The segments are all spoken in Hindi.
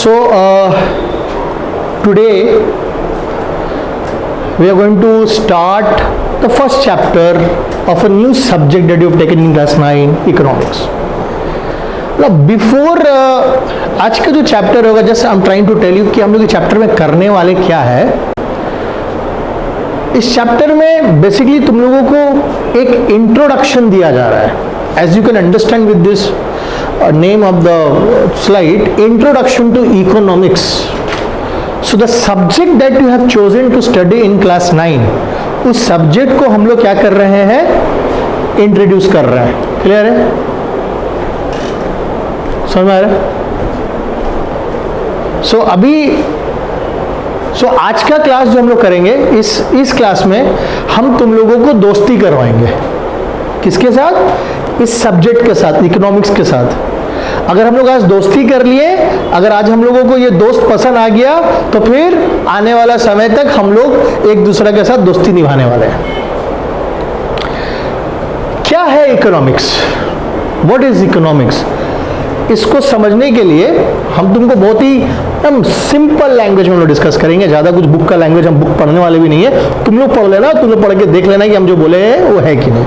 So today we are going to start the first chapter of a new subject that you have taken in class 9, economics. Now before आज का जो चैप्टर होगा, just I am trying to tell you कि हम लोग इस चैप्टर में करने वाले क्या है. इस चैप्टर में बेसिकली तुम लोगों को एक इंट्रोडक्शन दिया जा रहा है. As you can understand with this name of the slide, introduction to economics. So the subject that you have chosen to study in class 9, उस सब्जेक्ट को हम लोग क्या कर रहे हैं, इंट्रोड्यूस कर रहे हैं. क्लियर है? समझ में आ रहा है? सो आज का क्लास जो हम लोग करेंगे, इस क्लास में हम तुम लोगों को दोस्ती करवाएंगे. किसके साथ? इस सब्जेक्ट के साथ, इकोनॉमिक्स के साथ. अगर हम लोग आज दोस्ती कर लिए, अगर आज हम लोगों को ये दोस्त पसंद आ गया, तो फिर आने वाला समय तक हम लोग एक दूसरे के साथ दोस्ती निभाने वाले हैं. क्या है इकोनॉमिक्स? What is economics? इसको समझने के लिए हम तुमको बहुत ही सिंपल लैंग्वेज में डिस्कस करेंगे. ज़्यादा कुछ बुक का लैंग्वेज हम बुक पढ़ने वाले भी नहीं है. तुम लोग पढ़ लेना, तुम लोग पढ़ के देख लेना कि हम जो बोले हैं वो है कि नहीं.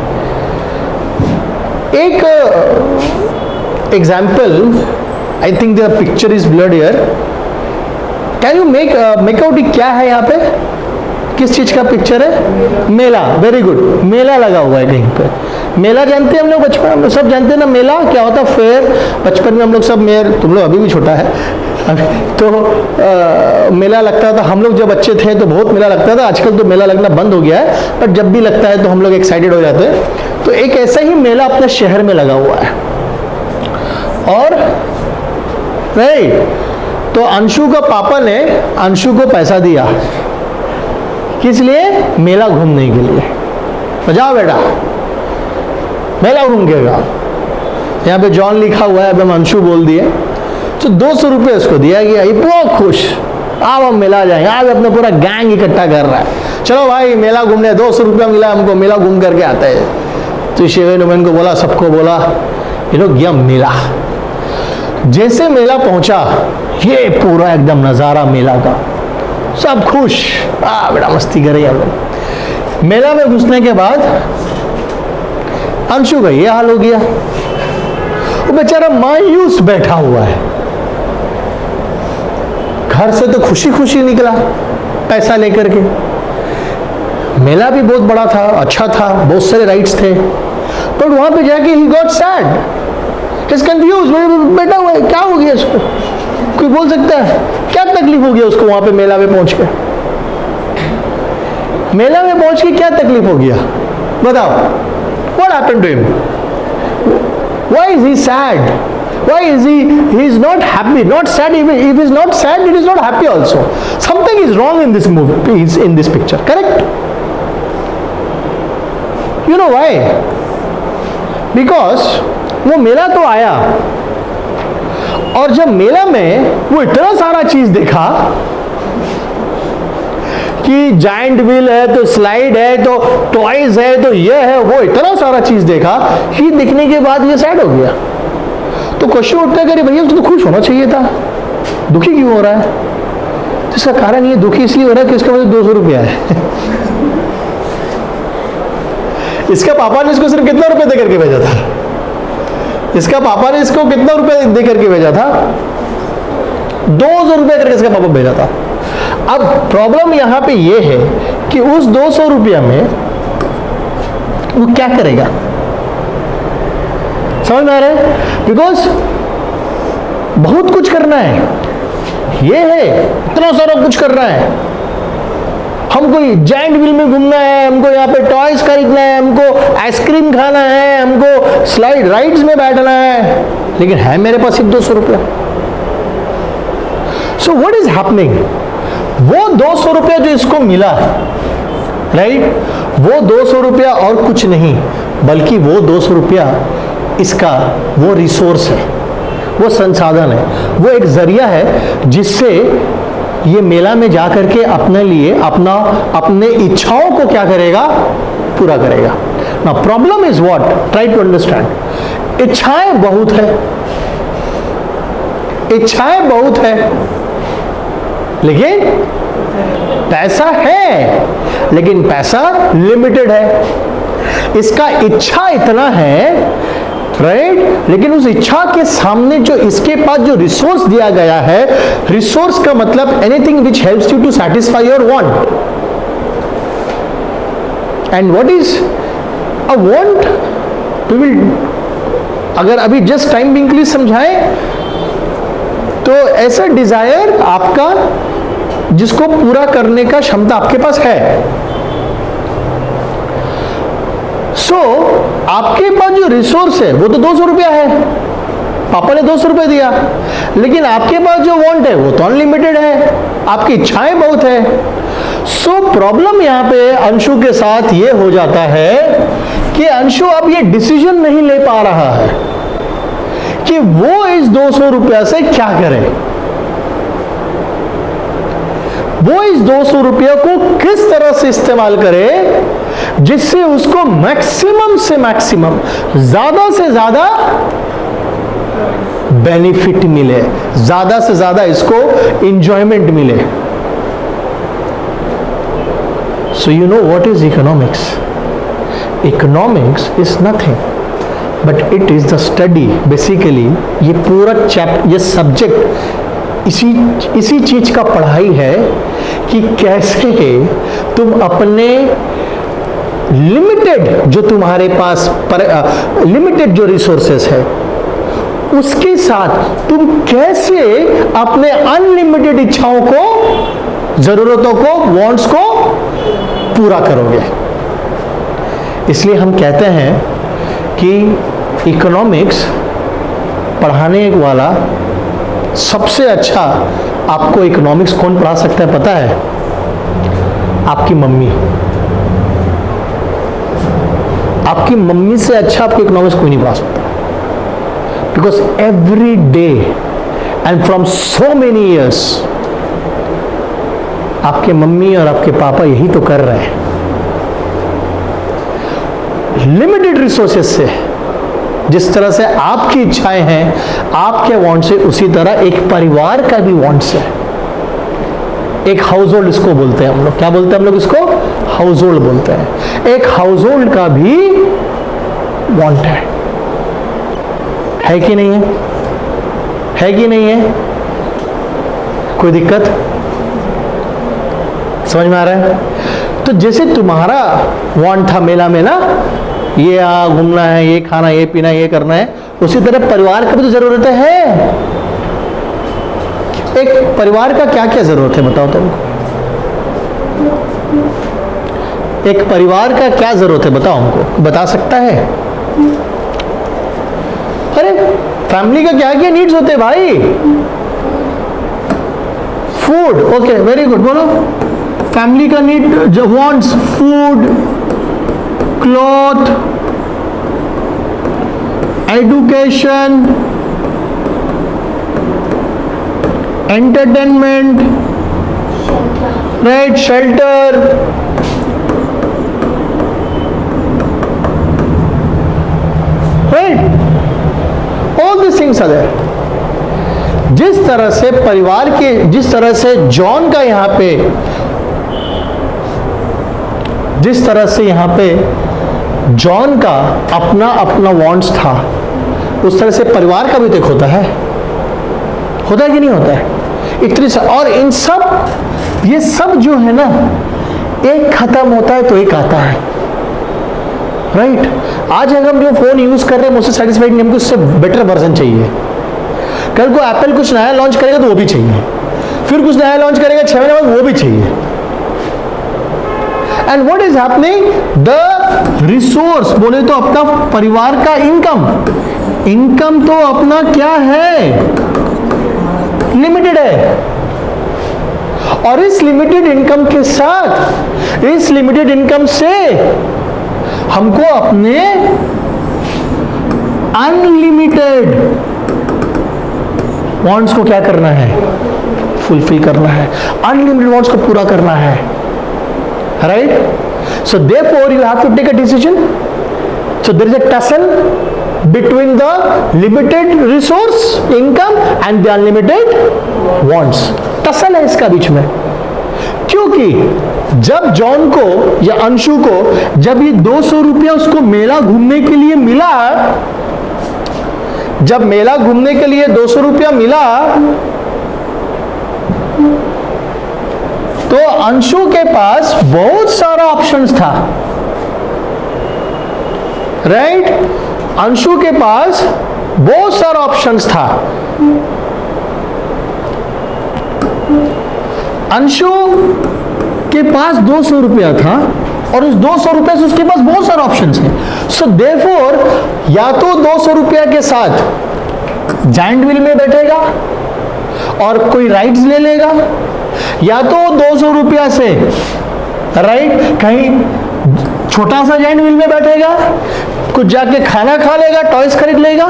एक example, I think the picture is blurred here. Can you make out क्या है यहाँ पे? किस चीज का पिक्चर है? मेला. Very good. मेला लगा हुआ है कहीं पे. मेला जानते हैं हम लोग, बचपन हम लोग सब जानते हैं ना. मेला क्या होता है? फेयर. बचपन में हम लोग सब, तुम लोग अभी भी छोटा है तो मेला लगता था. हम लोग जब बच्चे थे तो बहुत मेला लगता था. आजकल तो मेला लगना बंद हो गया है, बट जब भी लगता है तो हम लोग एक्साइटेड हो जाते हैं. तो एक ऐसा ही मेला अपने शहर में लगा हुआ है. और नहीं तो अंशु का पापा ने अंशु को पैसा दिया. किस लिए? मेला घूमने के लिए. तो जाओ बेटा मेला घूम के जाओ. यहाँ पे जॉन लिखा हुआ है, अब हम अंशु बोल दिए. तो 200 रुपये उसको दिया गया. ये बहुत खुश. अब हम मेला जाएंगे. आज अपना पूरा गैंग इकट्ठा कर रहा है. चलो भाई मेला घूमने. 200 रुपया मिला हमको, मेला घूम करके आता है. तो शेवेन को बोला, सबको बोला, गया मेला. जैसे मेला पहुंचा, ये पूरा एकदम नजारा मेला का. सब खुश. बेटा मस्ती करे हम लोग. मेला में घुसने के बाद अंशु का ये हाल हो गया. वो बेचारा मायूस बैठा हुआ है. घर से तो खुशी खुशी निकला पैसा लेकर के. मेला भी बहुत बड़ा था, अच्छा था, बहुत सारे राइड्स थे. पर वहां पे जाके he got sad. Is confuse. बैठा हुआ है, क्या हो गया इसको? कोई बोल सकता है क्या तकलीफ हो गया उसको? वहां पे मेला में पहुंच के, मेला में पहुंच के क्या तकलीफ हो गया? बताओ. What happened to him? Why is he sad? Why is he is not happy? Not sad. If he is not sad, it is not happy also. Something is wrong in this movie, in this picture. Correct? You know why? Because वो मेला तो आया, और जब मेला में वो इतना सारा चीज देखा कि जायंट व्हील है, तो स्लाइड है, तो टॉयज है, तो ये है, वो इतना सारा चीज देखा. ये देखने के बाद ये सैड हो गया. तो क्वेश्चन उठता है कि भैया उसको तो खुश होना चाहिए था, दुखी क्यों हो रहा है? तो इसका कारण ये दुखी इसलिए हो रहा है कि इसका मुझे 200 रुपया है. इसका पापा ने इसको सिर्फ कितना रुपए दे करके भेजा था? इसका पापा ने इसको कितना रुपए दे करके भेजा था? 200 रुपया करके इसका पापा भेजा था. अब प्रॉब्लम यहां पे ये है कि उस 200 रुपया में वो क्या करेगा? समझ में आ रहा है? बिकॉज बहुत कुछ करना है. ये है इतना सारा कुछ करना है. हमको जायंट व्हील में घूमना है, हमको यहाँ पे टॉयज खरीदना है, हमको आइसक्रीम खाना है, हमको स्लाइड राइड्स में बैठना है, लेकिन है मेरे पास सिर्फ 200 रुपया. So what is happening? वो 200 रुपया जो इसको मिला, राइट, वो 200 रुपया और कुछ नहीं, बल्कि वो 200 रुपया इसका वो रिसोर्स है, वो संसाधन है, वो एक जरिया है जिससे ये मेला में जाकर के अपने लिए अपने इच्छाओं को क्या करेगा? पूरा करेगा. Now problem is what? Try to understand. इच्छाएं बहुत है, इच्छाएं बहुत है, लेकिन पैसा है, लेकिन पैसा लिमिटेड है। इसका इच्छा इतना है, राइट, लेकिन उस इच्छा के सामने जो इसके पास जो रिसोर्स दिया गया है, रिसोर्स का मतलब anything which helps you to satisfy your want. And what is a want? We will, अगर अभी जस्ट टाइम बिंग के लिए समझाएं तो ऐसा डिजायर आपका जिसको पूरा करने का क्षमता आपके पास है। सो आपके पास जो रिसोर्स है वो तो 200 रुपया है, पापा ने 200 रुपये दिया, लेकिन आपके पास जो वांट है वो तो अनलिमिटेड है, आपकी इच्छाएं बहुत है। सो प्रॉब्लम यहां पे अंशु के साथ ये हो जाता है कि अंशु अब ये डिसीजन नहीं ले पा रहा है कि वो इस 200 रुपया से क्या करे, वो इस 200 रुपया को किस तरह से इस्तेमाल करे जिससे उसको मैक्सिमम से मैक्सिमम, ज्यादा से ज्यादा बेनिफिट मिले, ज्यादा से ज्यादा इसको इंजॉयमेंट मिले। So you know what is economics? Economics is nothing but it is the study, basically ये पूरा ये सब्जेक्ट इसी चीज का पढ़ाई है कि कैसे तुम अपने लिमिटेड जो तुम्हारे पास लिमिटेड जो रिसोर्सेस है उसके साथ तुम कैसे अपने अनलिमिटेड इच्छाओं को, जरूरतों को, वांट्स को पूरा करोगे। इसलिए हम कहते हैं कि इकोनॉमिक्स पढ़ाने वाला सबसे अच्छा आपको इकोनॉमिक्स कौन पढ़ा सकता है पता है? आपकी मम्मी। आपकी मम्मी से अच्छा आपको इकोनॉमिक्स कोई नहीं पढ़ा सकता, because every day and from so many years आपके मम्मी और आपके पापा यही तो कर रहे हैं। लिमिटेड रिसोर्सेस से जिस तरह से आपकी इच्छाएं हैं, आपके वांट्स है, उसी तरह एक परिवार का भी वांट्स है। एक हाउस होल्ड इसको बोलते हैं हम लोग, क्या बोलते हैं हम लोग इसको? हाउस होल्ड बोलते हैं। एक हाउस होल्ड का भी वांट है कि नहीं है? है कि नहीं है? कोई दिक्कत समझ में आ रहा है? तो जैसे तुम्हारा वांट था मेला में ना, ये घूमना है, ये खाना, ये पीना, ये करना है, उसी तरह परिवार का भी तो जरूरत है। एक परिवार का क्या क्या जरूरत है बताओ तुमको? एक परिवार का क्या जरूरत है बताओ हमको, बता सकता है? अरे फैमिली का क्या क्या नीड्स होते हैं भाई? फूड, ओके, वेरी गुड, बोलो। फैमिली का नीड जो wants, food, cloth, education, entertainment, right, shelter, right, all this things are there. जिस तरह से परिवार के, जिस तरह से जॉन का यहां पे, जिस तरह से यहां पे जॉन का अपना अपना वांट्स था, उस तरह से परिवार का भी तो होता है कि नहीं होता है? इतनी सा, और इन सब, ये सब जो है ना, एक खत्म होता है तो एक आता है, राइट? आज अगर हम जो फोन यूज कर रहे हैं मुझसे सेटिस्फाइड नहीं, हमको उससे बेटर वर्जन चाहिए। कल को एप्पल कुछ नया लॉन्च करेगा तो वो भी चाहिए, फिर कुछ नया लॉन्च करेगा 6 महीने बाद वो भी चाहिए। And what is happening? The resource, बोले तो अपना परिवार का इनकम तो अपना क्या है? लिमिटेड है। और इस लिमिटेड इनकम के साथ, इस लिमिटेड इनकम से हमको अपने अनलिमिटेड वांट्स को क्या करना है? फुलफिल करना है, अनलिमिटेड वांट्स को पूरा करना है, right? So therefore you have to take a decision. So there is a tussle between the limited resource income and the unlimited wants. Tussle है इसका बीच में, क्योंकि जब जॉन को या अंशु को जब ये 200 रुपया उसको मेला घूमने के लिए मिला, जब मेला घूमने के लिए 200 रुपया मिला, तो अंशु के पास बहुत सारा ऑप्शंस था, राइट? अंशु के पास बहुत सारा ऑप्शंस था। अंशु के पास 200 रुपया था और उस 200 रुपये से उसके पास बहुत सारे ऑप्शंस हैं। सो देयरफॉर या तो 200 रुपया के साथ जायंट व्हील में बैठेगा और कोई राइड्स ले लेगा, या तो 200 रुपया से राइट कहीं छोटा सा जायंट व्हील में बैठेगा, कुछ जाके खाना खा लेगा, टॉयज खरीद लेगा।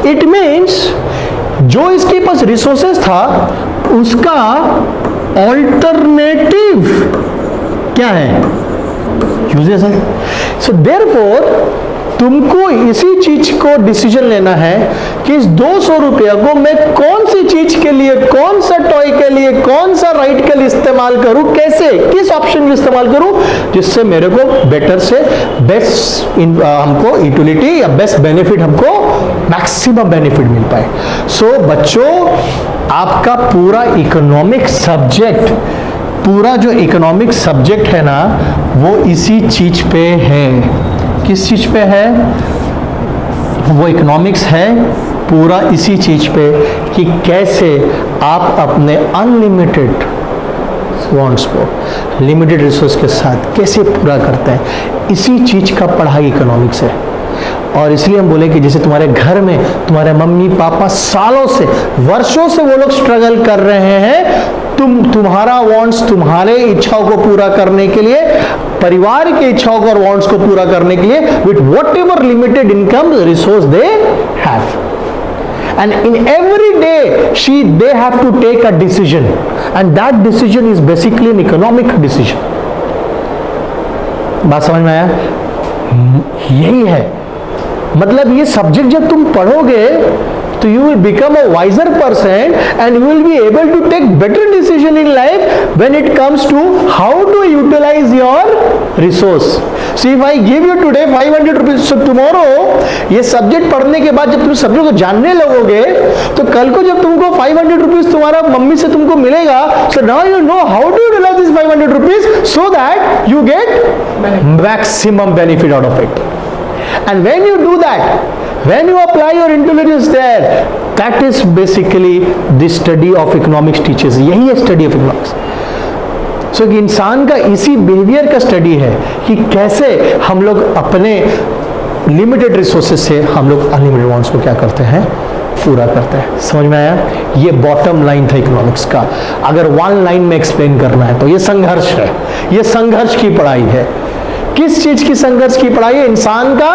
इट मीन्स जो इसके पास रिसोर्सेस था उसका ऑल्टरनेटिव क्या है? यूजेस है। सो देयरफॉर तुमको इसी चीज को डिसीजन लेना है कि इस 200 रुपया को मैं कौन सी चीज के लिए, कौन सा टॉय के लिए, कौन सा राइड के लिए इस्तेमाल करूं, कैसे, किस ऑप्शन में इस्तेमाल करूं जिससे मेरे को बेटर से बेस्ट हमको यूटिलिटी या बेस्ट बेनिफिट, हमको मैक्सिमम बेनिफिट मिल पाए। सो बच्चों, आपका पूरा इकोनॉमिक सब्जेक्ट, पूरा जो इकोनॉमिक सब्जेक्ट है ना, वो इसी चीज पे है। किस चीज पे है? वो इकोनॉमिक्स है पूरा इसी चीज पे कि कैसे आप अपने अनलिमिटेड वांट्स को लिमिटेड रिसोर्स के साथ कैसे पूरा करते हैं। इसी चीज का पढ़ाई इकोनॉमिक्स है। और इसलिए हम बोले कि जैसे तुम्हारे घर में तुम्हारे मम्मी पापा सालों से, वर्षों से वो लोग स्ट्रगल कर रहे हैं, तुम्हारा वांट्स, तुम्हारे इच्छाओं को पूरा करने के लिए, परिवार की इच्छाओं को और वांट्स को पूरा करने के लिए, with what ever limited income resource they have, and in every day they have to take a decision, and that decision is basically an economic decision. बात समझ में आया? यही है मतलब, ये सब्जेक्ट जब तुम पढ़ोगे तो you will become a wiser person and you will be able to take better decision in life when it comes to how to utilize your resource. So if I give you today 500 rupees, so tomorrow ये सब्जेक्ट पढ़ने के बाद जब तुम सब्जेक्ट को जानने लगोगे तो कल को जब तुमको 500 रुपीज तुम्हारा मम्मी से तुमको मिलेगा, so now you know how to utilize this 500 rupees so that you get maximum benefit out of it. And when you do that, when you apply your intelligence there, that is basically the study of economics teaches. यही है study of economics. So कि इंसान का इसी बिहेवियर का स्टडी है कि कैसे हम लोग अपने लिमिटेड रिसोर्सेज से हम लोग अनलिमिटेड वांट्स को क्या करते हैं, पूरा करते हैं। समझ में आया? ये बॉटम लाइन था इकोनॉमिक्स का। अगर वन लाइन में एक्सप्लेन करना है तो ये संघर्ष है, ये संघर्ष की पढ़ाई है। किस चीज की संघर्ष की पढ़ाई है? इंसान का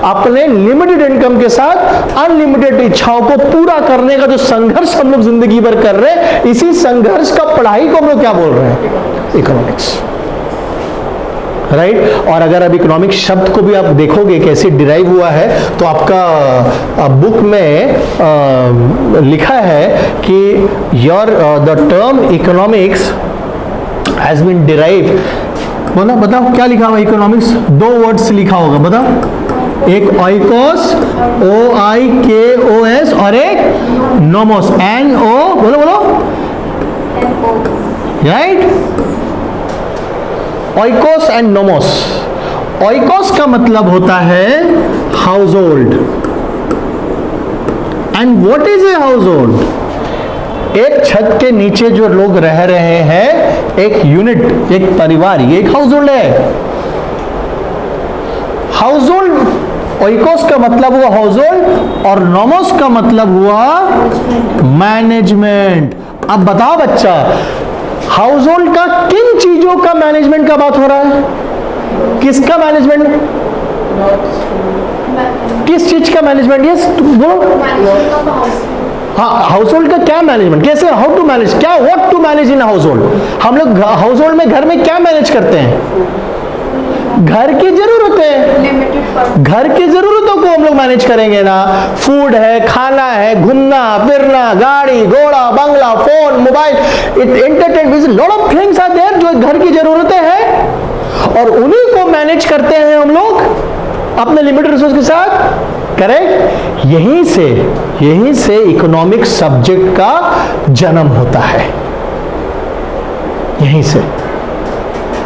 अपने लिमिटेड इनकम के साथ अनलिमिटेड इच्छाओं को पूरा करने का जो संघर्ष हम लोग जिंदगी भर कर रहे हैं, इसी संघर्ष का पढ़ाई को हम लोग क्या बोल रहे हैं? Economics, right? और अगर अब इकोनॉमिक्स शब्द को भी आप देखोगे कैसे डिराइव हुआ है, तो आपका बुक में लिखा है कि your the term economics has been derive. बोला, बताओ क्या लिखा हुआ इकोनॉमिक्स? दो वर्ड्स लिखा होगा, बताओ। एक ऑइकोस, OIKOS, और एक नोमोस, NO, बोलो बोलो, राइट? ऑइकोस एंड नोमोस। ऑइकोस का मतलब होता है household. And what is a household? एक छत के नीचे जो लोग रह रहे हैं, एक यूनिट, एक परिवार, ये एक हाउस होल्ड है। हाउस होल्ड, ओइकोस का मतलब हुआ हाउस होल्ड और नोमोस का मतलब हुआ मैनेजमेंट। अब बताओ बच्चा, हाउस होल्ड का किन चीजों का मैनेजमेंट का बात हो रहा है? किसका मैनेजमेंट? किस चीज का मैनेजमेंट? यस बोलो। हाँ, हाउस होल्ड का क्या मैनेजमेंट, कैसे, हाउ टू मैनेज, क्या, what to manage in house hold लोग हाउस होल्ड में, घर में क्या मैनेज करते हैं? घर की जरूरतें, घर की जरूरतों को हम लोग मैनेज करेंगे ना। फूड है, खाना है, घूमना फिरना, गाड़ी घोड़ा, बंगला, phone, mobile, entertainment, lot of things are there जो घर की जरूरतें हैं, और उन्हीं को मैनेज करते हैं हम लोग अपने लिमिटेड रिसोर्स के साथ। करेक्ट? यहीं से इकोनॉमिक सब्जेक्ट का जन्म होता है, यहीं से।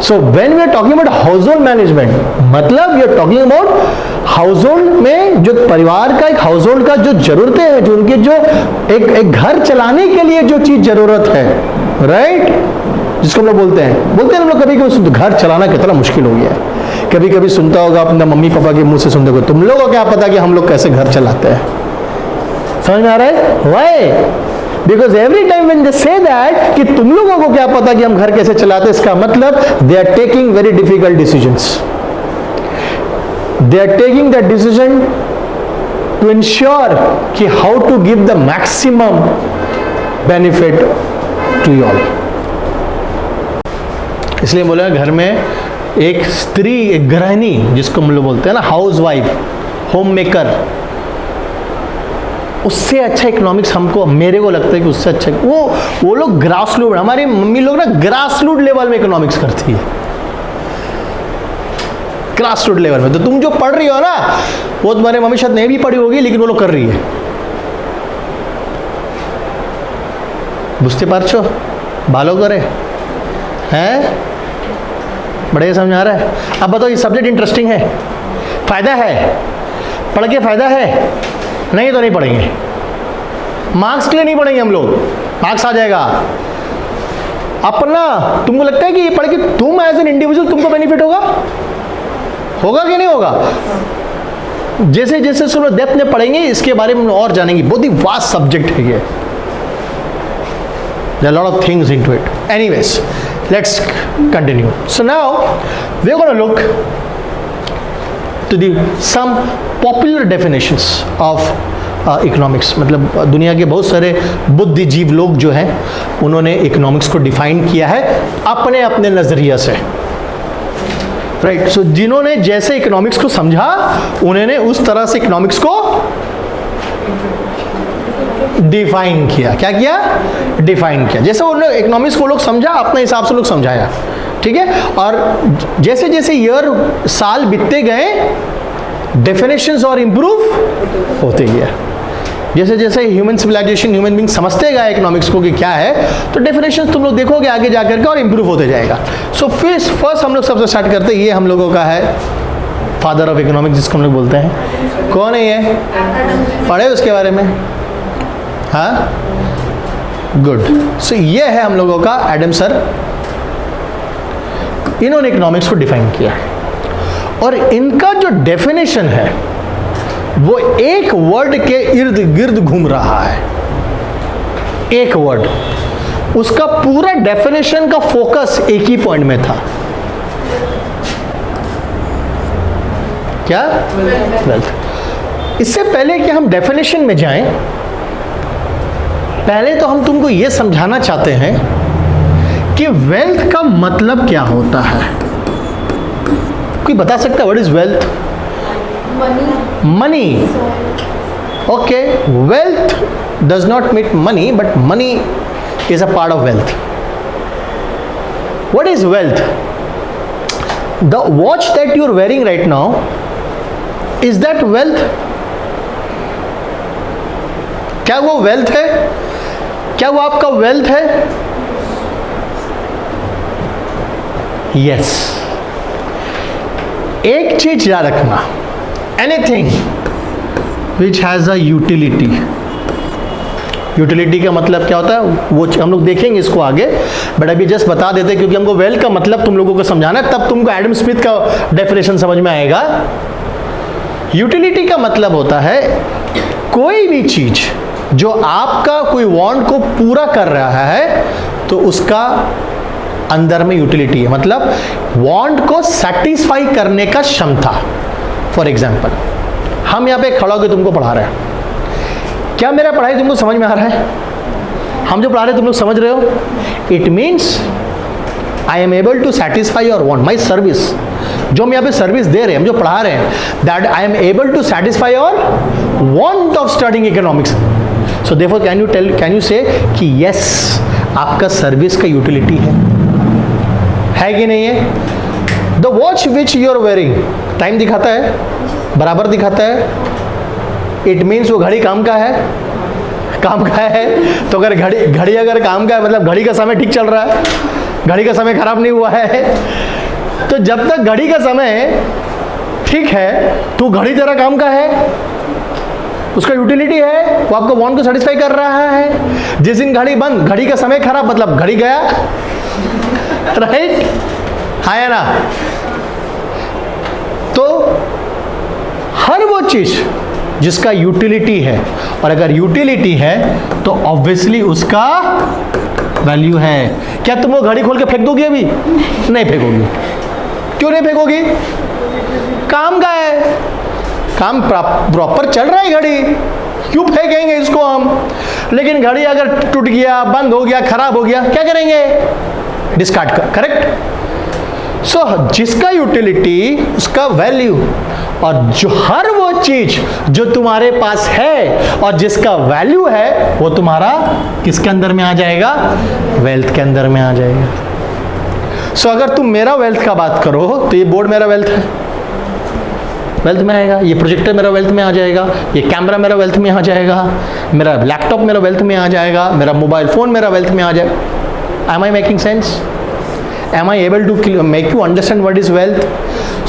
So when we are talking about household management, मतलब we are talking about household में जो परिवार का, एक हाउस होल्ड का जो जरूरतें हैं, जो उनके जो एक घर चलाने के लिए जो चीज जरूरत है, राइट, जिसको हम लोग बोलते हैं हम लोग कभी कभी घर चलाना कितना मुश्किल हो गया है। कभी कभी सुनता होगा अपने मम्मी पापा के मुंह से, सुनते हो तुम लोगों को क्या पता कि हम लोग कैसे घर चलाते हैं। समझ में आ रहा है? Why? Because every time when they say that कि तुम लोगों को क्या पता कि हम घर कैसे चलाते हैं, इसका मतलब they are taking very difficult decisions. They are taking that decision to ensure कि how to give the maximum benefit to you all. इसलिए बोला घर में एक स्त्री, एक गृहिणी जिसको हम लोग बोलते हैं ना, हाउस वाइफ, होम मेकर, उससे अच्छा इकोनॉमिक्स हमको, मेरे को लगता है कि उससे अच्छा वो लोग ग्रास रूट, हमारी मम्मी लोग ना ग्रास रूट लेवल में इकोनॉमिक्स करती है, ग्रास रूट लेवल में। तो तुम जो पढ़ रही हो ना, वो तुम्हारे मम्मी शायद नहीं भी पढ़ी होगी, लेकिन वो लोग कर रही है। बुझते पारछो? भालो करे हैं? बड़े समझ आ रहा है? अब बताओ, ये सब्जेक्ट इंटरेस्टिंग है, फायदा है, पढ़ के फायदा है? नहीं तो नहीं पढ़ेंगे, मार्क्स के लिए नहीं पढ़ेंगे हम लोग, मार्क्स आ जाएगा अपना। तुमको लगता है कि ये पढ़ के तुम एज एन इंडिविजुअल तुमको बेनिफिट होगा कि नहीं होगा? जैसे जैसे सब लोग डेप्थ में पढ़ेंगे, इसके बारे में और जानेंगे। बहुत ही वास्ट सब्जेक्ट है ये, there are a lot of things into it. Anyways, let's continue. So now we are going to look to the some popular definitions of economics. मतलब दुनिया के बहुत सारे बुद्धिजीव लोग जो हैं, उन्होंने इकोनॉमिक्स को डिफाइन किया है अपने अपने नजरिया से, राइट। सो जिन्होंने जैसे इकोनॉमिक्स को समझा, उन्होंने उस तरह से इकोनॉमिक्स को डिफाइन किया। क्या किया? डिफाइन किया। जैसे उन्होंने इकोनॉमिक्स को लोग समझा, अपने हिसाब से लोग समझाया, ठीक है। और जैसे जैसे ईयर, साल बीतते गए, डेफिनेशंस और इंप्रूव होते गया। जैसे जैसे ह्यूमन सिविलाइजेशन, ह्यूमन बीइंग समझते गए इकोनॉमिक्स को कि क्या है, तो डेफिनेशंस तुम लोग देखोगे आगे जाकर के और इंप्रूव होते जाएगा। सो फर्स्ट हम लोग सबसे स्टार्ट करते हैं, ये हम लोगों का है फादर ऑफ इकोनॉमिक्स, जिसको हम लोग बोलते हैं। कौन है ये? पढ़े उसके बारे में? हाँ, गुड। सो ये है हम लोगों का एडम सर। इन्होंने इकोनॉमिक्स को डिफाइन किया, और इनका जो डेफिनेशन है वो एक वर्ड के इर्द गिर्द घूम रहा है। एक वर्ड, उसका पूरा डेफिनेशन का फोकस एक ही पॉइंट में था। क्या? वेल्थ। इससे पहले कि हम डेफिनेशन में जाएं, पहले तो हम तुमको यह समझाना चाहते हैं कि वेल्थ का मतलब क्या होता है। कोई बता सकता है what is wealth? Money. Okay, wealth does not mean money, but money is a part of wealth. What is wealth? The watch that you are wearing right now, is that wealth? क्या वो वेल्थ है? क्या वो आपका वेल्थ है? यस। एक चीज याद रखना, anything which has a utility. Utility का मतलब क्या होता है वो हम लोग देखेंगे इसको आगे, बट अभी जस्ट बता देते हैं क्योंकि हमको वेल्थ का मतलब तुम लोगों को समझाना है, तब तुमको एडम स्मिथ का डेफिनेशन समझ में आएगा। यूटिलिटी का मतलब होता है कोई भी चीज जो आपका कोई वांट को पूरा कर रहा है, तो उसका अंदर में यूटिलिटी है, मतलब वांट को सेटिस्फाई करने का क्षमता। फॉर एग्जाम्पल, हम यहाँ पे खड़ा होकर तुमको पढ़ा रहे हैं, क्या मेरा पढ़ाई तुमको समझ में आ रहा है? हम जो पढ़ा रहे हैं तुम लोग समझ रहे हो? It means I am able to satisfy your want, my service, जो हम यहाँ पे सर्विस दे रहे हैं, हम जो पढ़ा रहे हैं, that I am able to satisfy your want of studying economics. So therefore can you say कि यस, आपका सर्विस का यूटिलिटी है कि नहीं है? The watch which you are wearing time दिखाता है, बराबर दिखाता है, इट मीन्स वो घड़ी काम का है, काम का है. तो अगर घड़ी अगर काम का है, मतलब घड़ी का समय ठीक चल रहा है, घड़ी का समय खराब नहीं हुआ है. तो जब तक घड़ी का समय ठीक है तो घड़ी तेरा काम का है, उसका यूटिलिटी है, वो आपको वांट को सेटिस्फाई कर रहा है. जिस दिन घड़ी बंद, घड़ी का समय खराब, मतलब घड़ी गया, राइट? हाँ या ना? तो हर वो चीज जिसका यूटिलिटी है, और अगर यूटिलिटी है तो ऑब्वियसली उसका वैल्यू है. क्या तुम वो घड़ी खोल के फेंक दोगी? अभी नहीं फेंकोगी. क्यों नहीं फेंकोगी? काम का है, काम प्रॉपर चल रहा है घड़ी, क्यों फेंकेंगे इसको हम? लेकिन घड़ी अगर टूट गया, बंद हो गया, खराब हो गया, क्या करेंगे? डिस्कार्ड कर. करेक्ट? सो जिसका यूटिलिटी उसका वैल्यू, और जो हर वो चीज जो तुम्हारे पास है और जिसका वैल्यू है, वो तुम्हारा किसके अंदर में आ जाएगा? वेल्थ के अंदर में आ जाएगा. सो अगर तुम मेरा वेल्थ का बात करो तो ये बोर्ड मेरा वेल्थ है, वेल्थ में आएगा. ये प्रोजेक्टर मेरा वेल्थ में आ जाएगा, ये कैमरा मेरा वेल्थ में आ जाएगा, मेरा लैपटॉप मेरा वेल्थ में आ जाएगा, मेरा मोबाइल फोन मेरा वेल्थ में आ जाएगा. Am I making sense? Am I able to make you understand what is wealth?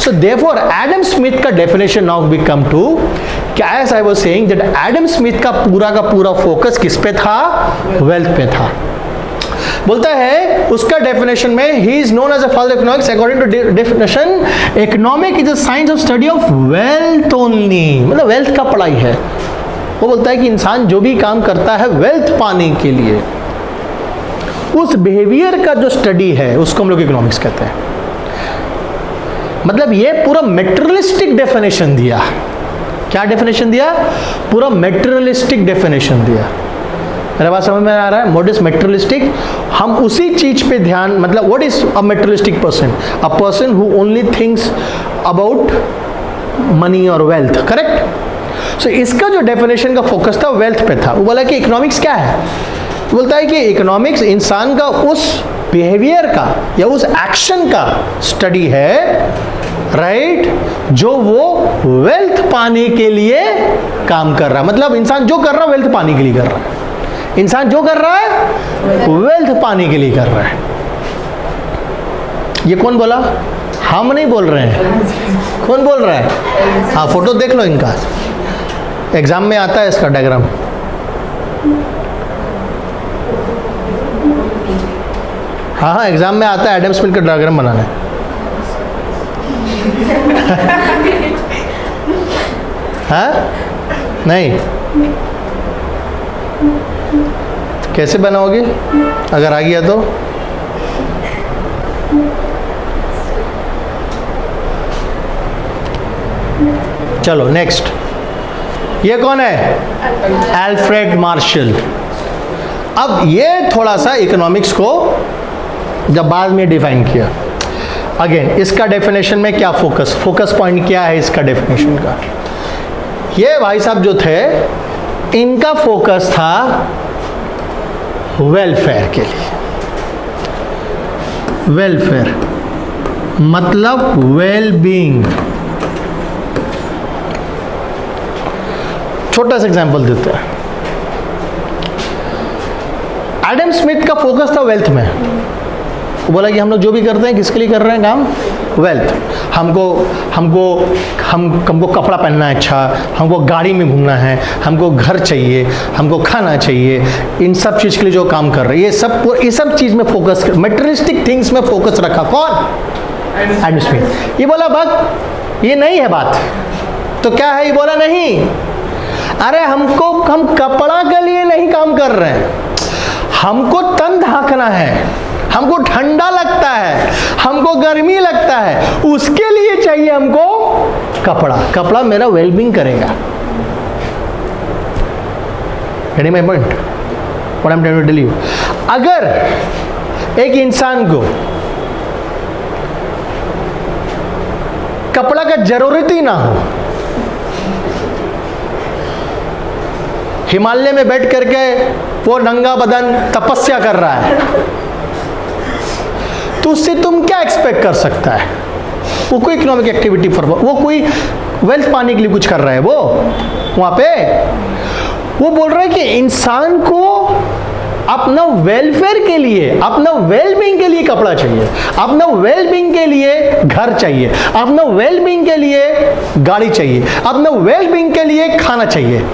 So therefore Adam Smith का definition now we come to, as I was saying that Adam Smith का पूरा फोकस किस पे था? वेल्थ पे था. बोलता है उसका डेफिनेशन में, he is known as a father of economics. According to definition, economic is a science of study of wealth only. मतलब वेल्थ का पढ़ाई है. वो बोलता है कि इंसान जो भी काम करता है वेल्थ पाने के लिए, उस बिहेवियर का जो स्टडी है उसको हम लोग इकोनॉमिक्स कहते हैं. मतलब ये पूरा मेटेरियलिस्टिक डेफिनेशन दिया. क्या डेफिनेशन दिया? पूरा मेटेरियलिस्टिक डेफिनेशन दिया. मेरा बात समझ में आ रहा है? What is materialistic? हम उसी चीज पे ध्यान, मतलब what is a materialistic person? A person who only thinks about money और वेल्थ. करेक्ट? सो इसका जो डेफिनेशन का फोकस था वेल्थ पे था. वो बोला कि इकोनॉमिक्स क्या है? बोलता है कि इकोनॉमिक्स इंसान का उस बिहेवियर का या उस एक्शन का स्टडी है, राइट, जो वो वेल्थ पाने के लिए काम कर रहा है. मतलब इंसान जो कर रहा है वेल्थ पाने के लिए कर रहा है. इंसान जो कर रहा है वेल्थ पाने के लिए कर रहा है. ये कौन बोला? हम नहीं बोल रहे हैं. कौन बोल रहा है? हाँ, फोटो देख लो इनका, एग्जाम में आता है इसका डायग्राम. हाँ, एग्जाम में आता है एडम स्मिथ का डायग्राम बनाना है. हाँ? नहीं? कैसे बनाओगे अगर आ गया तो? चलो नेक्स्ट. ये कौन है? Alfred Marshall. अब ये थोड़ा सा इकोनॉमिक्स को जब बाद में डिफाइन किया, अगेन इसका डेफिनेशन में क्या फोकस पॉइंट क्या है इसका डेफिनेशन का? ये भाई साहब जो थे, इनका फोकस था वेलफेयर के लिए. वेलफेयर मतलब वेल बीइंग. छोटा सा एग्जांपल देते हैं. एडम स्मिथ का फोकस था वेल्थ में. वो बोला कि हम लोग जो भी करते हैं किसके लिए कर रहे हैं काम? वेल्थ. हमको कपड़ा पहनना है, अच्छा, हमको गाड़ी में घूमना है, हमको घर चाहिए, हमको खाना चाहिए, इन सब चीज़ के लिए जो काम कर रहे हैं, ये सब चीज़ में फोकस, मटेरियलिस्टिक थिंग्स में फोकस रखा. कौन? Adam Smith. ये बोला भाग, ये नहीं है बात. तो क्या है? ये बोला नहीं, अरे हम कपड़ा के लिए नहीं काम कर रहे हैं, हमको तन ढाकना है, हमको ठंडा लगता है, हमको गर्मी लगता है, उसके लिए चाहिए हमको कपड़ा. कपड़ा मेरा वेलबींग करेगा. getting my point? What I'm trying to tell you? अगर एक इंसान को कपड़ा का जरूरत ही ना हो, हिमालय में बैठ करके वो नंगा बदन तपस्या कर रहा है, तो उससे तुम क्या एक्सपेक्ट कर सकता है? वो कोई इकोनॉमिक एक्टिविटी फॉर, वो कोई वेल्थ पाने के लिए कुछ कर रहा है वो वहां पे? वो बोल रहा है कि इंसान को अपना वेलफेयर के लिए, अपना वेलबींग के लिए कपड़ा चाहिए, अपना वेलबींग के लिए घर चाहिए, अपना वेलबींग के लिए गाड़ी चाहिए, अपना वेलबींग के लिए खाना चाहिए।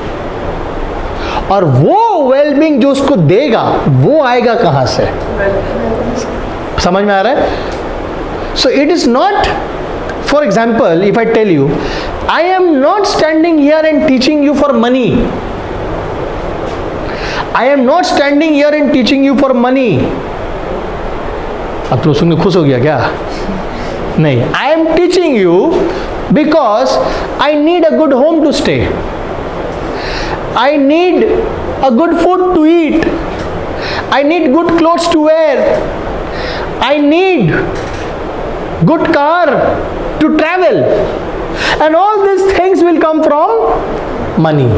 और वो वेलबींग जो उसको देगा वो आएगा कहां से? समझ में आ रहा है? So it is not, for example if I tell you, I am not standing here and teaching you for money, I am not standing here and teaching you for money. अब तो सुन के खुश हो गया क्या? नहीं, I am teaching you because I need a good home to stay. I need a good food to eat. I need good clothes to wear. I need good car to travel. And all these things will come from money.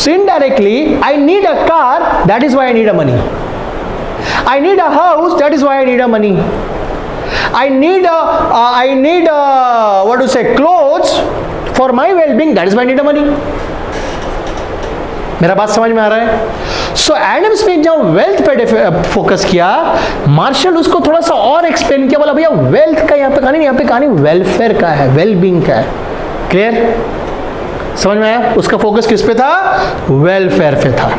So indirectly, I need a car, that is why I need a money. I need a house, that is why I need a money. I need what to say, clothes for my well-being, that is why I need a money. मेरा बात समझ में आ रहा है? सो एडम स्मिथ जब वेल्थ पे फोकस किया, मार्शल उसको थोड़ा सा और एक्सप्लेन किया, बोला भैया वेल्थ का यहाँ पे कहानी, यहाँ पे कहानी वेलफेयर का है, वेलबींग का है। क्लियर? समझ में आया? उसका फोकस किस पे था? वेलफेयर पे था।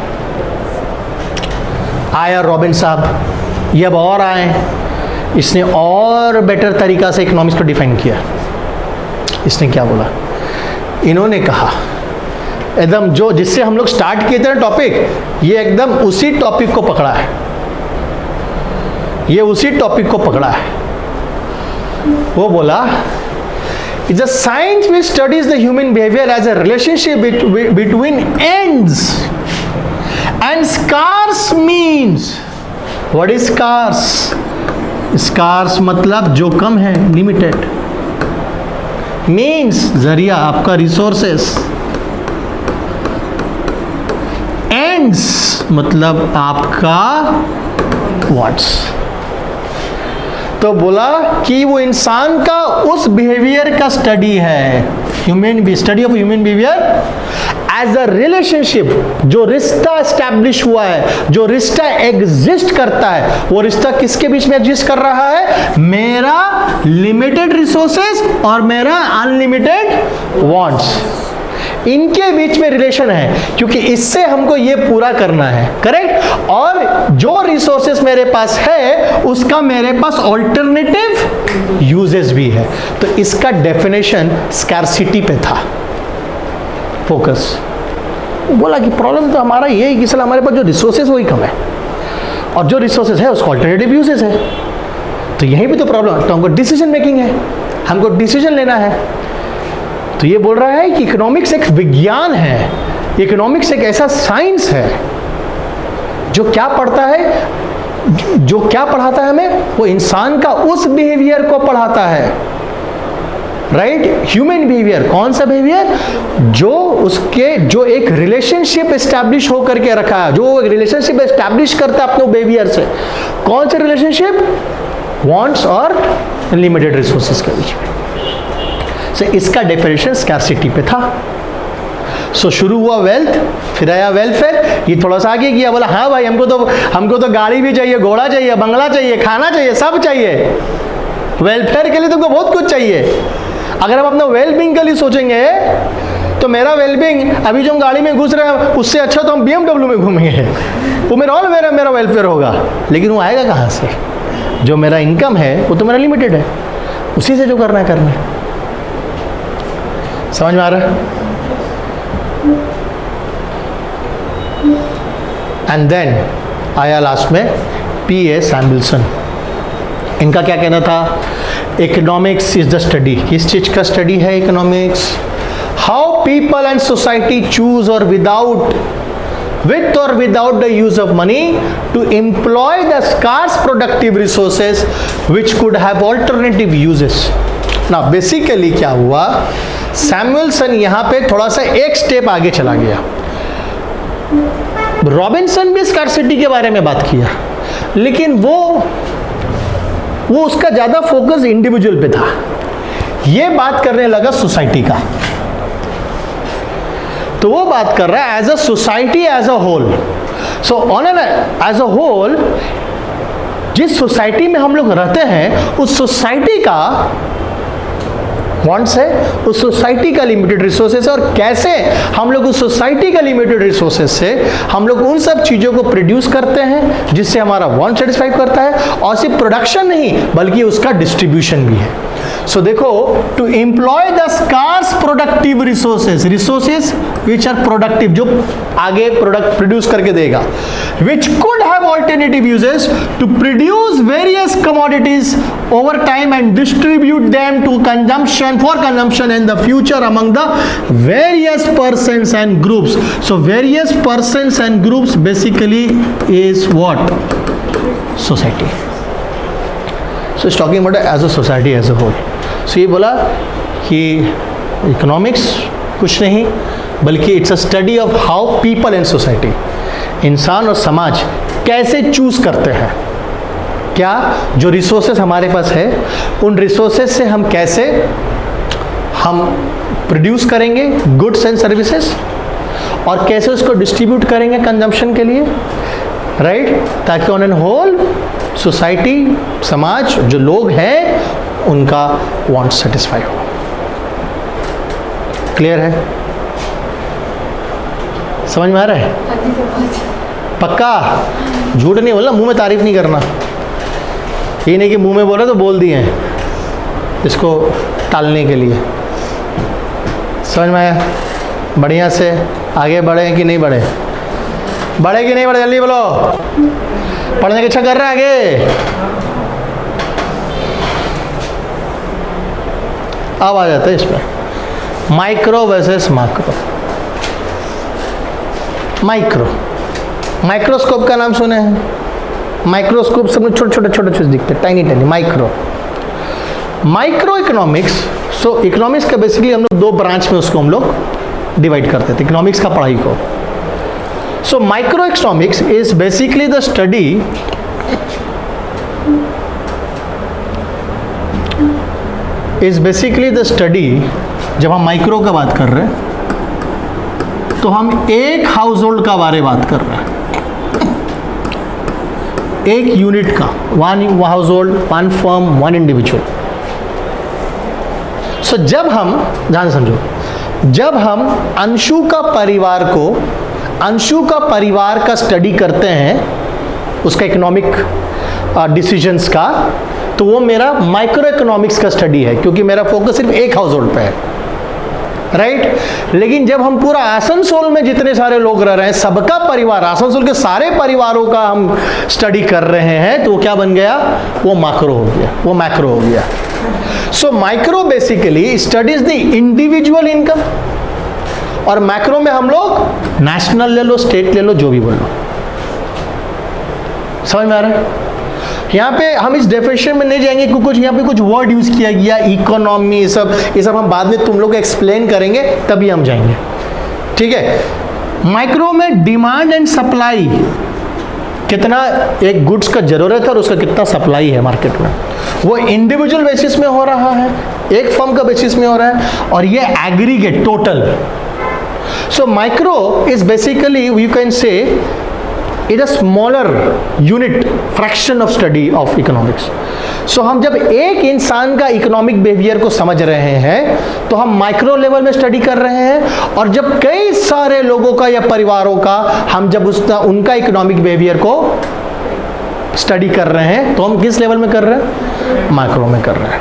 आया रॉबिन साहब, ये अब और आए, इसने और बेटर तरीका से इकोनॉमिक्स को डिफाइन किया। इसने क्या बोला? इन्होंने कहा एकदम जो जिससे हम लोग स्टार्ट किए थे ना टॉपिक, ये एकदम उसी टॉपिक को पकड़ा है, ये उसी टॉपिक को पकड़ा है। वो बोला It's a science which studies the human behavior as a relationship between ends and scarce means. What is scarce? Scarce मतलब जो कम है, limited. Means जरिया आपका resources. Ends मतलब आपका wants. तो बोला कि वो इंसान का उस बिहेवियर का स्टडी है, study of human behaviour as a relationship. जो रिश्ता एस्टैब्लिश हुआ है, जो रिश्ता एग्जिस्ट करता है, वो रिश्ता किसके बीच में एग्जिस्ट कर रहा है? मेरा लिमिटेड रिसोर्सेज और मेरा अनलिमिटेड वांट्स, इनके बीच में रिलेशन है, क्योंकि इससे हमको ये पूरा करना है। करेक्ट? और जो रिसोर्सेस मेरे पास है उसका मेरे पास ऑल्टरनेटिव यूजेस भी है। तो इसका डेफिनेशन स्कैरसिटी पे था फोकस। बोला कि प्रॉब्लम तो हमारा ये है कि साला हमारे पास जो रिसोर्सेस वही कम है, और जो रिसोर्सेस है उसका ऑल्टरनेटिव यूजेस है। तो यहीं पे तो प्रॉब्लम, तो हमको डिसीजन मेकिंग है, हमको डिसीजन लेना है। तो ये बोल रहा है कि इकोनॉमिक्स एक विज्ञान है, इकोनॉमिक्स एक ऐसा साइंस है जो क्या पढ़ता है, जो क्या पढ़ाता है हमें? वो इंसान का उस बिहेवियर को पढ़ाता है। राइट? Human behaviour. कौन सा बिहेवियर? जो एक रिलेशनशिप एस्टैब्लिश होकर के रखा है, जो एक रिलेशनशिप एस्टैब्लिश करता है अपने बिहेवियर से। कौन सा रिलेशनशिप? वांट्स और लिमिटेड रिसोर्सेज के बीच में। So, इसका डेफिनेशन स्कैरसिटी पे था। सो शुरू हुआ वेल्थ, फिर आया वेलफेयर, ये थोड़ा सा आगे किया, बोला हाँ भाई हमको तो गाड़ी भी चाहिए, घोड़ा चाहिए, बंगला चाहिए, खाना चाहिए, सब चाहिए। वेलफेयर के लिए तुमको बहुत कुछ चाहिए। अगर हम अपना वेलबींग के लिए सोचेंगे तो मेरा वेलबींग, अभी जो हम गाड़ी में घुस रहे हैं उससे अच्छा तो हम BMW में घूमेंगे, वो मेरा वेलफेयर होगा। लेकिन वो आएगा कहाँ से? जो मेरा इनकम है वो तो मेरा लिमिटेड है, उसी से जो करना है। समझ में आ रहा है? एंड देन आया लास्ट में P.A. सैमुएल्सन। इनका क्या कहना था? Economics is the study. किस चीज का स्टडी है economics? How people and society choose और without, with or without the use of money, to employ the scarce productive resources which could have alternative uses. ना बेसिकली क्या हुआ, सैमुअलसन यहां पे थोड़ा सा एक स्टेप आगे चला गया। रॉबिन्सन भी स्कार्सिटी के बारे में बात किया, लेकिन वो उसका ज्यादा फोकस इंडिविजुअल पे था, ये बात करने लगा सोसाइटी का। तो वो बात कर रहा है as a society as a whole. So on an as a whole, जिस सोसाइटी में हम लोग रहते हैं उस सोसाइटी का वांट्स है, उस सोसाइटी का लिमिटेड रिसोर्सेस है, और कैसे हम लोग उस सोसाइटी का लिमिटेड रिसोर्सेस से हम लोग उन सब चीज़ों को प्रोड्यूस करते हैं जिससे हमारा वांट सेटिस्फाई करता है, और सिर्फ प्रोडक्शन नहीं बल्कि उसका डिस्ट्रीब्यूशन भी है। सो देखो, to employ the scarce productive resources which are productive, जो आगे प्रोडक्ट प्रोड्यूस करके देगा, which could have alternative uses to produce various commodities over time and distribute them to consumption in the future among the various persons and groups. So various persons and groups basically is what? Society. So it's talking about as a society as a whole. So ये बोला कि economics कुछ नहीं बल्कि it's a study of how people and society, इंसान और समाज कैसे चूज करते हैं, क्या जो रिसोर्सेस हमारे पास है उन रिसोर्सेस से हम कैसे हम प्रोड्यूस करेंगे गुड्स एंड सर्विसेज, और कैसे उसको डिस्ट्रीब्यूट करेंगे कंजम्पशन के लिए, राइट, ताकि ऑन एन होल सोसाइटी, समाज, जो लोग हैं उनका वांट सेटिस्फाई हो। क्लियर है? समझ में आ रहा है? पक्का? झूठ नहीं बोलना, मुंह में तारीफ नहीं करना। ये नहीं कि मुंह में बोला तो बोल दिए हैं इसको टालने के लिए। समझ में आया? बढ़िया से आगे बढ़े कि नहीं बढ़े? बढ़े कि नहीं बढ़े? जल्दी बोलो। पढ़ने की इच्छा कर रहे हैं आगे? अब आ जाता है इसमें माइक्रो वर्सेस मैक्रो। माइक्रोस्कोप का नाम सुने हैं? माइक्रोस्कोप सब में छोटे छोटे चीज दिखते हैं, tiny tiny. Micro economics. So economics का बेसिकली हम लोग दो ब्रांच में उसको हम लोग डिवाइड करते थे, इकोनॉमिक्स का पढ़ाई को। So micro economics is basically the study जब हम माइक्रो का बात कर रहे हैं तो हम एक हाउस होल्ड का बारे बात कर रहे हैं, एक यूनिट का, one household, one firm, one individual. So जब हम ध्यान समझो, जब हम अंशु का परिवार का स्टडी करते हैं उसका इकोनॉमिक डिसीजंस का, तो वो मेरा माइक्रो इकोनॉमिक्स का स्टडी है, क्योंकि मेरा फोकस सिर्फ एक हाउस होल्ड पे है, राइट। लेकिन जब हम पूरा आसनसोल में जितने सारे लोग रह रहे हैं, सबका परिवार, आसनसोल के सारे परिवारों का हम स्टडी कर रहे हैं, तो वो क्या बन गया? वो मैक्रो हो गया। So micro basically studies the individual income, और मैक्रो में हम लोग नेशनल ले लो, स्टेट ले लो, जो भी बोलो। समझ में आ रहा है? यहाँ पे हम इस डेफिनेशन में नहीं जाएंगे क्योंकि कुछ यहाँ पे कुछ वर्ड यूज किया गया, इकोनॉमी, ये सब हम बाद में तुम लोग एक्सप्लेन करेंगे, तभी हम जाएंगे, ठीक है। माइक्रो में डिमांड एंड सप्लाई, कितना एक गुड्स का जरूरत है और उसका कितना सप्लाई है मार्केट में, वो इंडिविजुअल बेसिस में हो रहा है, एक फर्म का बेसिस में हो रहा है, और ये aggregate total. So micro is basically you can say it a smaller unit fraction of study of economics. So हम जब एक इंसान का इकोनॉमिक बिहेवियर को समझ रहे हैं तो हम माइक्रो लेवल में स्टडी कर रहे हैं, और जब कई सारे लोगों का या परिवारों का हम जब उनका इकोनॉमिक बिहेवियर को स्टडी कर रहे हैं तो हम किस लेवल में कर रहे हैं? माइक्रो में कर रहे हैं।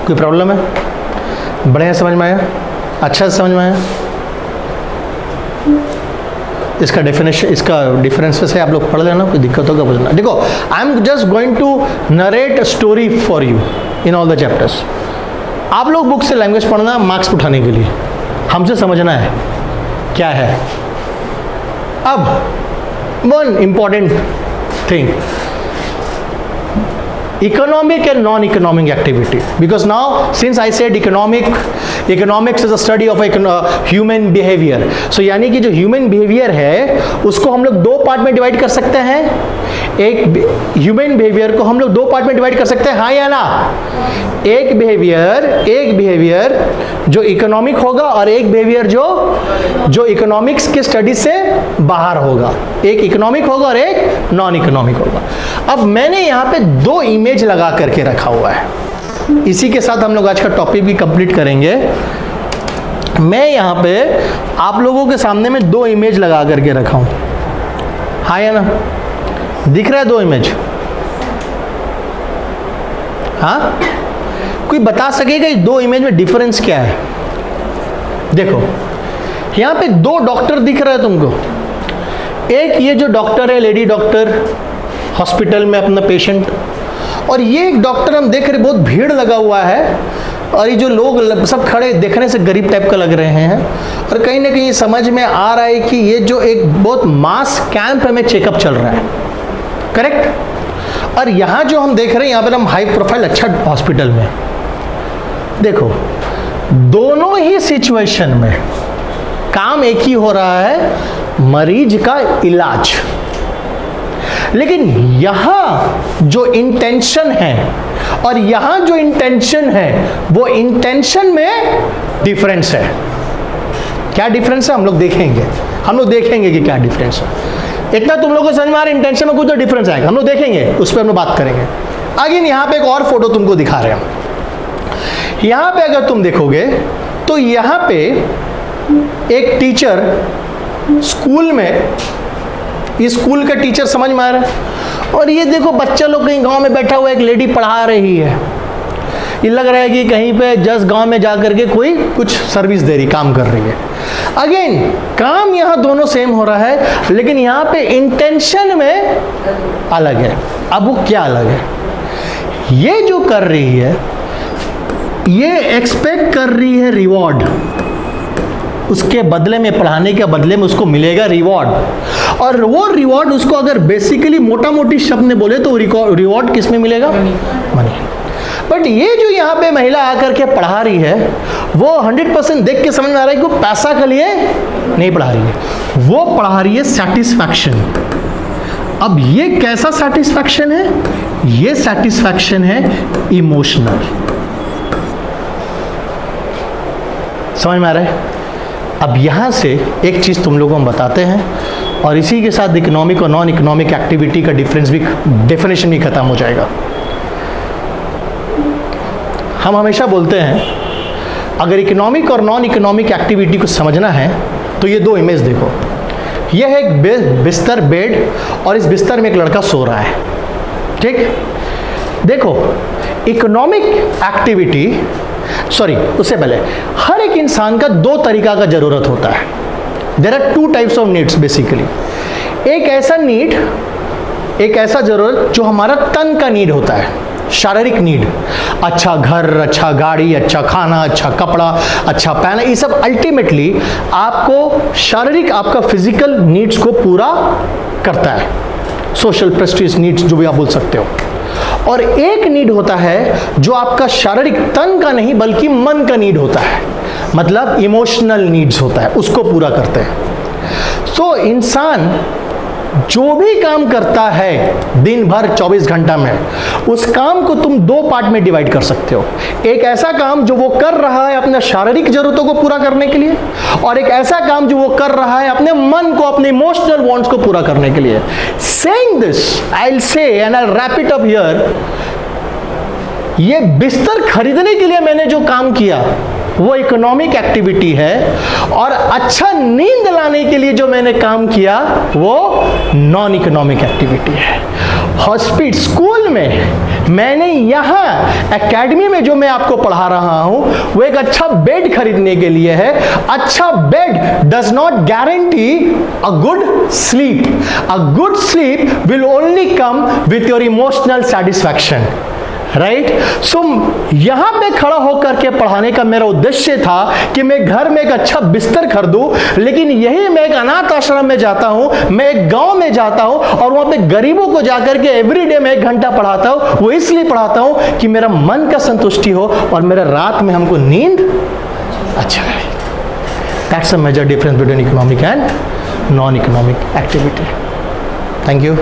कोई प्रॉब्लम है? बढ़िया समझ में आया? अच्छा समझ में आया? इसका डेफिनेशन, इसका डिफरेंसेस है, आप लोग पढ़ लेना, कोई दिक्कत होगा पूछना। देखो, I am just going to narrate story for you in all the chapters. आप लोग बुक से लैंग्वेज पढ़ना मार्क्स उठाने के लिए, हमसे समझना है क्या है। अब one important thing, economic and non-economic activity, because now since I said economics is a study of human behavior, so यानी कि जो human behavior है उसको हम लोग दो पार्ट में डिवाइड कर सकते हैं। एक ह्यूमन बिहेवियर को हम लोग दो पार्ट में डिवाइड कर सकते हैं, हाँ या ना? एक बिहेवियर जो इकोनॉमिक होगा और एक बिहेवियर जो इकोनॉमिक्स के स्टडी से बाहर होगा। एक इकोनॉमिक होगा और एक नॉन इकोनॉमिक होगा। अब मैंने यहाँ पे दो इमेज लगा करके रखा हुआ है, इसी के साथ हम लोग आज का टॉपिक भी कंप्लीट करेंगे। मैं यहाँ पे आप लोगों के सामने में दो इमेज लगा करके रखा हूँ, हाँ या ना? दिख रहा है दो इमेज? हाँ, कोई बता सकेगा इस दो इमेज में डिफरेंस क्या है? देखो यहां पे दो डॉक्टर दिख रहे हैं तुमको। एक ये जो डॉक्टर है, लेडी डॉक्टर, हॉस्पिटल में अपना पेशेंट, और ये एक डॉक्टर हम देख रहे बहुत भीड़ लगा हुआ है, और ये जो लोग सब खड़े देखने से गरीब टाइप का लग रहे हैं, और कहीं ना कहीं समझ में आ रहा है कि ये जो एक बहुत मास कैंप में चेकअप चल रहा है, करेक्ट? और यहाँ जो हम देख रहे हैं यहाँ पर हम हाई प्रोफाइल अच्छा हॉस्पिटल में, देखो दोनों ही सिचुएशन में काम एक ही हो रहा है, मरीज का इलाज। लेकिन यहां जो इंटेंशन है और यहां जो इंटेंशन है वो इंटेंशन में डिफरेंस है। क्या डिफरेंस है हम लोग देखेंगे कि क्या डिफरेंस है। इतना तुम लोगों को समझ में आ रहा है, इंटेंशन में कुछ तो डिफरेंस आएगा, हम लोग देखेंगे, उस पर हम लोग बात करेंगे। आगे यहां पे एक और फोटो तुमको दिखा रहे हैं। यहां पे अगर तुम देखोगे तो यहां पे एक टीचर स्कूल में, ये स्कूल का टीचर समझ में आ रहा है, और ये देखो बच्चा लोग कहीं गांव में बैठा हुआ एक लेडी पढ़ा रही है। ये लग रहा है कि कहीं पे जस्ट गांव में जाकर के कोई कुछ सर्विस दे रही, काम कर रही है। अगेन काम यहाँ दोनों सेम हो रहा है, लेकिन यहाँ पे इंटेंशन में अलग है। अब वो क्या अलग है? ये जो कर रही है ये एक्सपेक्ट कर रही है रिवॉर्ड, उसके बदले में, पढ़ाने के बदले में उसको मिलेगा रिवॉर्ड, और वो रिवॉर्ड उसको अगर बेसिकली मोटा मोटी शब्द में बोले तो रिवॉर्ड किस में मिलेगा? मनी। बट ये जो यहाँ पे महिला आकर के पढ़ा रही है वो 100% देख के समझ में आ रहा है कि वो पैसा के लिए नहीं पढ़ा रही है, वो पढ़ा रही है सेटिस्फैक्शन। अब ये कैसा सेटिस्फैक्शन है? ये सेटिस्फैक्शन है इमोशनल। समझ में आ रहा है? अब यहाँ से एक चीज़ तुम लोगों को हम बताते हैं, और इसी के साथ इकोनॉमिक और नॉन इकोनॉमिक एक्टिविटी का डिफरेंस भी, डेफिनेशन भी खत्म हो जाएगा। हम हमेशा बोलते हैं अगर इकोनॉमिक और नॉन इकोनॉमिक एक्टिविटी को समझना है तो ये दो इमेज देखो। यह है एक बिस्तर, बेड, और इस बिस्तर में एक लड़का सो रहा है, ठीक? देखो इकोनॉमिक एक्टिविटी, सॉरी उससे पहले, हर एक इंसान का दो तरीका का जरूरत होता है। There are two types of needs basically. एक ऐसा नीड, एक ऐसा जरूरत जो हमारा तन का नीड होता है, शारीरिक नीड, अच्छा घर, अच्छा गाड़ी, अच्छा खाना, अच्छा कपड़ा, अच्छा पहना, ये सब अल्टीमेटली आपको शारीरिक, आपका फिजिकल नीड्स को पूरा करता है, सोशल प्रेस्टीज नीड्स जो भी आप बोल सकते हो। और एक नीड होता है जो आपका शारीरिक तन का नहीं बल्कि मन का नीड होता है, मतलब इमोशनल नीड्स होता है, उसको पूरा करते हैं। सो इंसान जो भी काम करता है दिन भर 24 घंटा में, उस काम को तुम दो पार्ट में डिवाइड कर सकते हो। एक ऐसा काम जो वो कर रहा है अपने शारीरिक जरूरतों को पूरा करने के लिए, और एक ऐसा काम जो वो कर रहा है अपने मन को, अपने इमोशनल वांट्स को पूरा करने के लिए। Saying this I will say and I will wrap it up here, ये बिस्तर खरीदने के लिए मैंने जो काम किया वो इकोनॉमिक एक्टिविटी है, और अच्छा नींद लाने के लिए जो मैंने काम किया वो नॉन इकोनॉमिक एक्टिविटी है। हॉस्पिटल, स्कूल में मैंने यहाँ एकेडमी में जो मैं आपको पढ़ा रहा हूँ वो एक अच्छा बेड खरीदने के लिए है। अच्छा bed does not guarantee a good sleep. A good sleep will only come with your emotional satisfaction. Right. So यहां पे खड़ा होकर के पढ़ाने का मेरा उद्देश्य था कि मैं घर में एक अच्छा बिस्तर खरीदूं, लेकिन यही मैं एक अनाथ आश्रम में जाता हूं, मैं एक गांव में जाता हूं और वहां पे गरीबों को जाकर के एवरीडे मैं 1 घंटा पढ़ाता हूं। वो इसलिए पढ़ाता हूं कि मेरा मन का संतुष्टि हो और मेरा रात में हमको नींद अच्छा आए। That's a major difference between economic and non economic activity. Thank you.